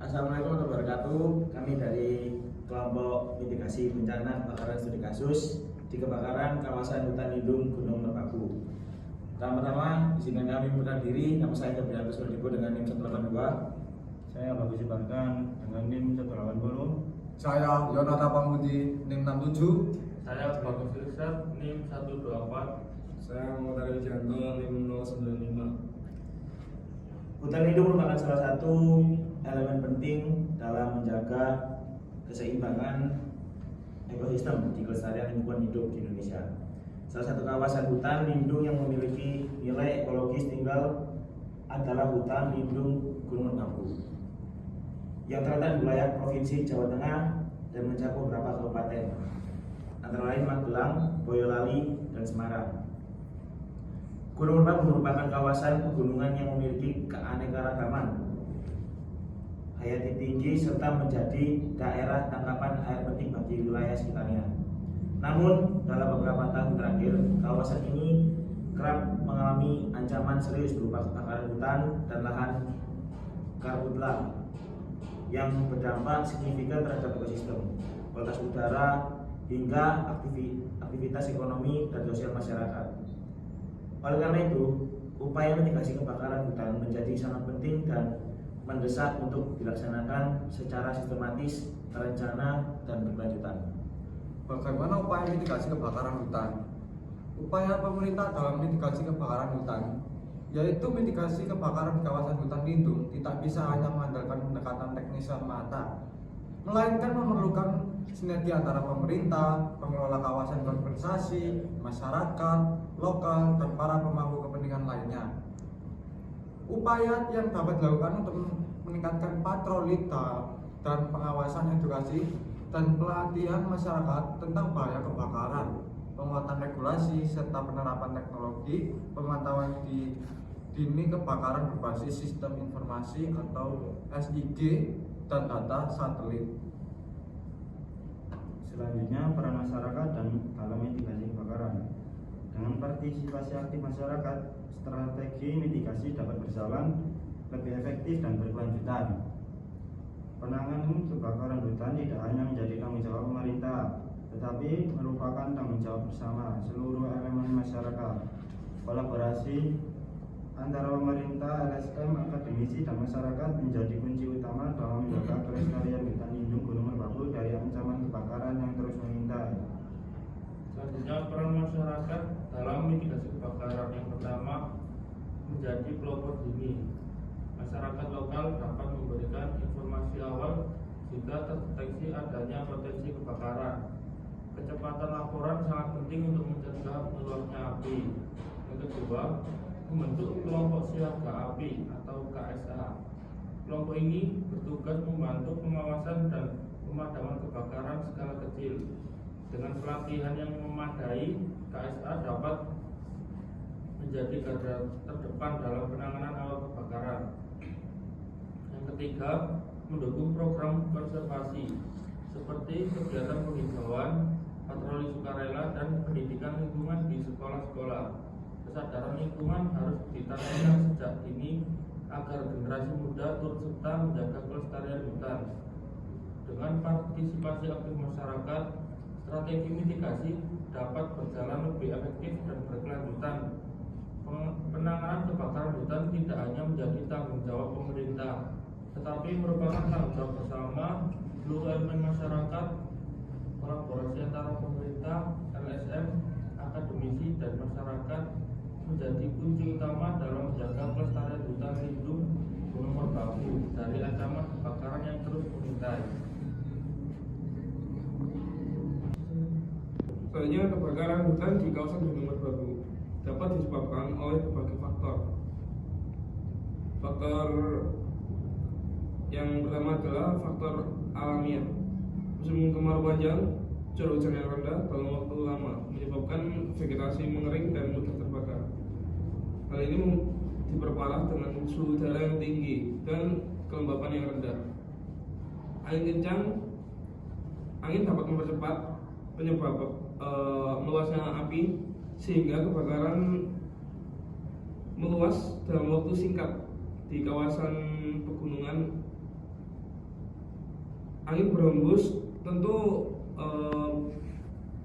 Assalamualaikum warahmatullahi wabarakatuh. Kami dari kelompok mitigasi bencana kebakaran studi kasus di kebakaran kawasan hutan lindung Gunung Merbabu. Pertama-tama izinkan kami memperkenalkan diri. Nama saya Gabriel Kuswadipo dengan NIM 182. Saya Bagus Barkan dengan NIM 180. Saya Yonata Pamudi NIM 67. Saya Bagus Irsad NIM 124. Saya Muhammad Ali Wijanto NIM 095. Hutan lindung merupakan salah satu elemen penting dalam menjaga keseimbangan ekosistem di kelestarian lingkungan hidup di Indonesia. Salah satu kawasan hutan lindung yang memiliki nilai ekologis tunggal adalah hutan lindung Gunung Merbabu yang terletak di wilayah Provinsi Jawa Tengah dan mencakup beberapa kabupaten, antara lain Magelang, Boyolali, dan Semarang. Gunung Merbabu merupakan kawasan pegunungan yang memiliki keanekaragaman hayati tinggi serta menjadi daerah tangkapan air penting bagi wilayah sekitarnya. Namun, dalam beberapa tahun terakhir, kawasan ini kerap mengalami ancaman serius berupa kebakaran hutan dan lahan karhutla yang berdampak signifikan terhadap ekosistem, kualitas udara, hingga aktivitas ekonomi dan sosial masyarakat. Oleh karena itu, upaya mitigasi kebakaran hutan menjadi sangat penting dan mendesak untuk dilaksanakan secara sistematis, terencana, dan berkelanjutan. Bagaimana upaya mitigasi kebakaran hutan? Upaya pemerintah dalam mitigasi kebakaran hutan yaitu mitigasi kebakaran di kawasan hutan lindung tidak bisa hanya mengandalkan pendekatan teknis semata, melainkan memerlukan sinergi antara pemerintah, pengelola kawasan kompensasi, masyarakat, lokal, dan para pemangku kepentingan lainnya. Upaya yang dapat dilakukan untuk meningkatkan patroli dan pengawasan edukasi dan pelatihan masyarakat tentang bahaya kebakaran, penguatan regulasi, serta penerapan teknologi pemantauan dini kebakaran berbasis sistem informasi atau SIG dan data satelit. Selanjutnya, peran masyarakat dan dalam mitigasi kebakaran. Dengan partisipasi aktif masyarakat, strategi mitigasi dapat berjalan lebih efektif dan berkelanjutan. Penanganan kebakaran hutan tidak hanya menjadi tanggung jawab pemerintah, tetapi merupakan tanggung jawab bersama seluruh elemen masyarakat. Kolaborasi antara pemerintah, LSM, akademisi, dan masyarakat menjadi kunci utama dalam menjaga kelestarian hutan lindung Gunung Merbabu dari ancaman kebakaran yang terus mengintai. Selanjutnya, peran masyarakat dalam mitigasi kebakaran. Yang pertama, menjadi pelopor dini. Masyarakat lokal dapat memberikan informasi awal jika terdeteksi adanya potensi kebakaran. Kecepatan laporan sangat penting untuk mencegah meluapnya api. Yang kedua, membentuk kelompok siaga api atau KSA. Kelompok ini bertugas membantu pengawasan dan pemadaman kebakaran skala kecil. Dengan pelatihan yang memadai, KSA dapat menjadi garda terdepan dalam penanganan awal kebakaran. Yang ketiga, mendukung program konservasi seperti kegiatan penghijauan, patroli sukarela, dan pendidikan lingkungan di sekolah-sekolah. Kesadaran lingkungan harus ditanamkan sejak dini agar generasi muda turut serta menjaga kelestarian hutan. Dengan partisipasi aktif masyarakat, strategi mitigasi dapat berjalan lebih efektif dan berkelanjutan. Penanganan kebakaran hutan tidak hanya menjadi tanggung jawab pemerintah, tetapi merupakan tanggung jawab bersama seluruh elemen masyarakat. Kolaborasi antara pemerintah, LSM, akademisi, dan masyarakat menjadi kunci utama dalam menjaga kelestarian hutan lindung Gunung Merbabu dari ancaman kebakaran yang terus mengintai. Selanjutnya, kebakaran hutan di kawasan Gunung Merbabu dapat disebabkan oleh berbagai faktor. Faktor yang pertama adalah faktor alamiah. Musim kemarau panjang, curah hujan yang rendah dalam waktu lama menyebabkan vegetasi mengering dan mudah terbakar. Hal ini diperparah dengan suhu udara yang tinggi dan kelembapan yang rendah. Angin kencang, angin dapat mempercepat penyebab meluasnya api sehingga kebakaran meluas dalam waktu singkat di kawasan pegunungan Angin berhembus tentu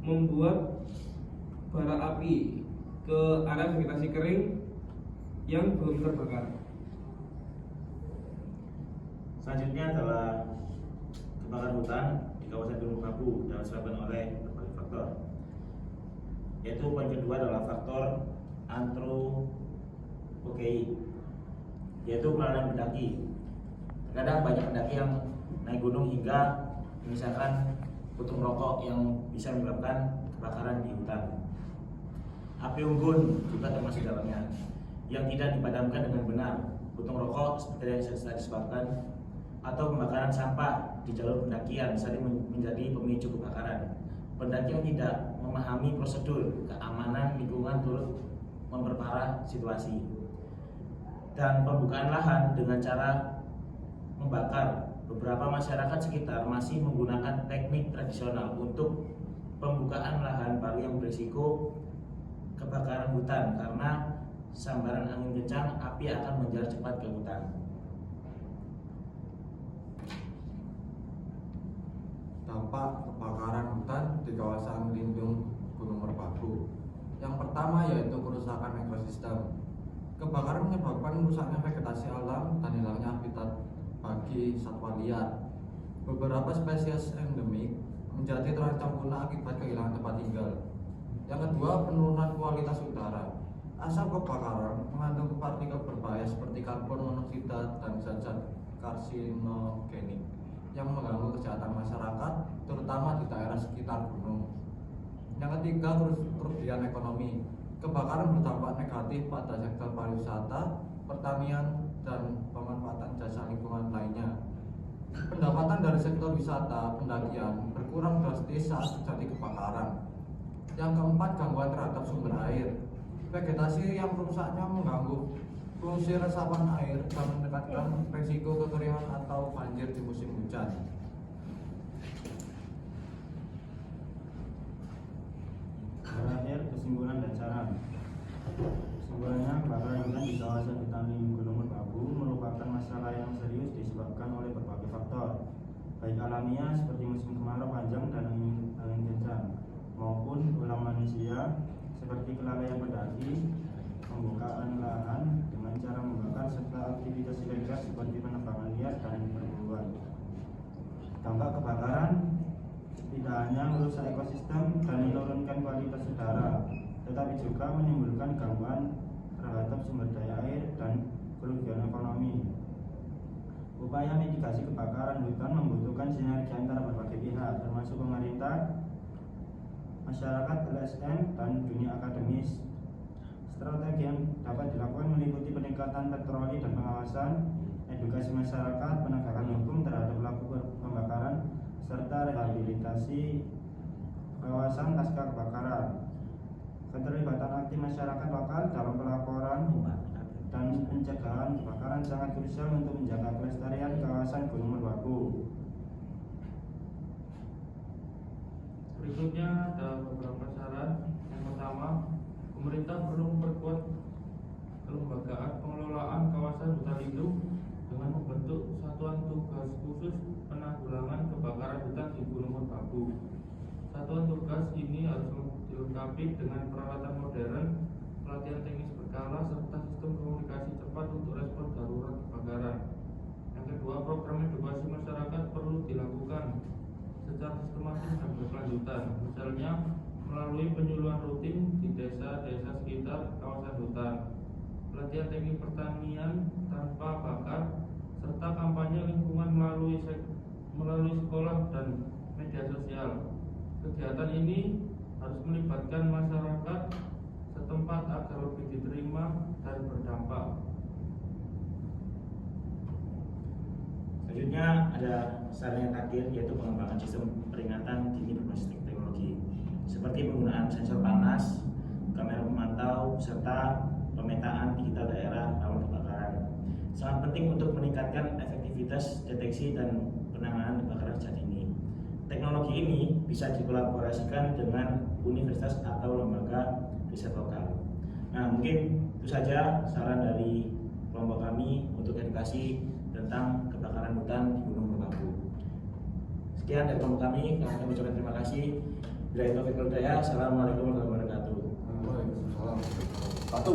membuat bara api ke area vegetasi kering yang belum terbakar. Selanjutnya adalah kebakaran hutan di kawasan Gunung Merbabu dapat disebabkan oleh berbagai faktor. Yaitu poin kedua adalah faktor antropogei, yaitu kelalaian pendaki. Terkadang banyak pendaki yang naik gunung hingga menyisakan putung rokok yang bisa menyebabkan kebakaran di hutan. Api unggun juga termasuk dalamnya, yang tidak dipadamkan dengan benar. Putung rokok seperti yang saya disebabkan, atau pembakaran sampah di jalur pendakian sering menjadi pemicu kebakaran. Pendaki yang tidak memahami prosedur keamanan lingkungan turut memperparah situasi. Dan pembukaan lahan dengan cara membakar. Beberapa masyarakat sekitar masih menggunakan teknik tradisional untuk pembukaan lahan baru yang berisiko kebakaran hutan karena sambaran angin kencang api akan menjalar cepat ke hutan. Dampak kebakaran hutan di kawasan lindung Gunung Merbabu. Yang pertama yaitu kerusakan ekosistem. Kebakaran menyebabkan rusaknya vegetasi alam dan hilangnya habitat bagi satwa liar. Beberapa spesies endemik menjadi terancam punah akibat kehilangan tempat tinggal. Yang kedua, penurunan kualitas udara. Asap kebakaran mengandung partikel berbahaya seperti karbon monoksida dan zat-zat karsinogenik yang mengganggu kesehatan masyarakat, terutama di daerah sekitar gunung. Yang ketiga, kerugian ekonomi. Kebakaran berdampak negatif pada sektor pariwisata, pertanian, dan pemanfaatan jasa lingkungan lainnya. Pendapatan dari sektor wisata pendakian berkurang drastis saat terjadi kebakaran. Yang keempat, gangguan terhadap sumber air. Vegetasi yang rusaknya mengganggu fungsi resapan air dan meningkatkan risiko kekeringan atau banjir di musim hujan. Terakhir, kesimpulan dan saran. Kesimpulannya, kebakaran hutan di kawasan hutan lindung Gunung Merbabu merupakan masalah yang serius disebabkan oleh berbagai faktor, baik alamiah seperti musim kemarau panjang dan angin kencang, maupun ulah manusia seperti kelalaian pendaki, pembukaan lahan dengan cara membakar, serta aktivitas ilegal seperti penebangan liar dan perburuan. Dampak kebakaran tidak hanya merusak ekosistem dan menurunkan kualitas udara, tetapi juga menimbulkan gangguan terhadap sumber daya air dan kerugian ekonomi. Upaya mitigasi kebakaran hutan membutuhkan sinergi antara berbagai pihak, termasuk pemerintah, masyarakat, LSM, dan dunia akademis. Strategi yang dapat dilakukan meliputi peningkatan patroli dan pengawasan, edukasi masyarakat, penegakan hukum terhadap pelaku pembakaran, serta rehabilitasi kawasan pasca kebakaran. Keterlibatan aktif masyarakat lokal dalam pelaporan dan pencegahan kebakaran sangat krusial untuk menjaga kelestarian kawasan Gunung Merbabu. Berikutnya ada beberapa saran. Yang pertama, pemerintah perlu memperkuat kelembagaan pengelolaan kawasan hutan lindung dengan membentuk satuan tugas khusus penanggulangan kebakaran hutan di Gunung Merbabu. Satuan tugas ini harus dilengkapi dengan peralatan modern, pelatihan teknis berkala, serta sistem komunikasi cepat untuk respon darurat kebakaran. Yang kedua, program edukasi masyarakat perlu dilakukan secara sistematis dan berkelanjutan, misalnya melalui penyuluhan rutin di desa-desa sekitar kawasan hutan, pelatihan teknik pertanian tanpa bakar, serta kampanye lingkungan melalui sekolah dan media sosial. Kegiatan ini harus melibatkan masyarakat setempat agar lebih diterima dan berdampak. Selanjutnya ada saran yang terakhir, yaitu pengembangan sistem peringatan dini berbasis teknologi seperti penggunaan sensor panas, kamera pemantau, serta pemetaan digital daerah rawan kebakaran. Sangat penting untuk meningkatkan efektivitas deteksi dan penanganan kebakaran sejak dini. Teknologi ini bisa dikolaborasikan dengan universitas atau lembaga riset lokal. Nah, mungkin itu saja saran dari kelompok kami untuk edukasi tentang kebakaran hutan di Gunung Merbabu. Sekian dari kami ucapkan terima kasih. Bila itu Assalamualaikum warahmatullahi wabarakatuh. Waalaikumsalam. Satu.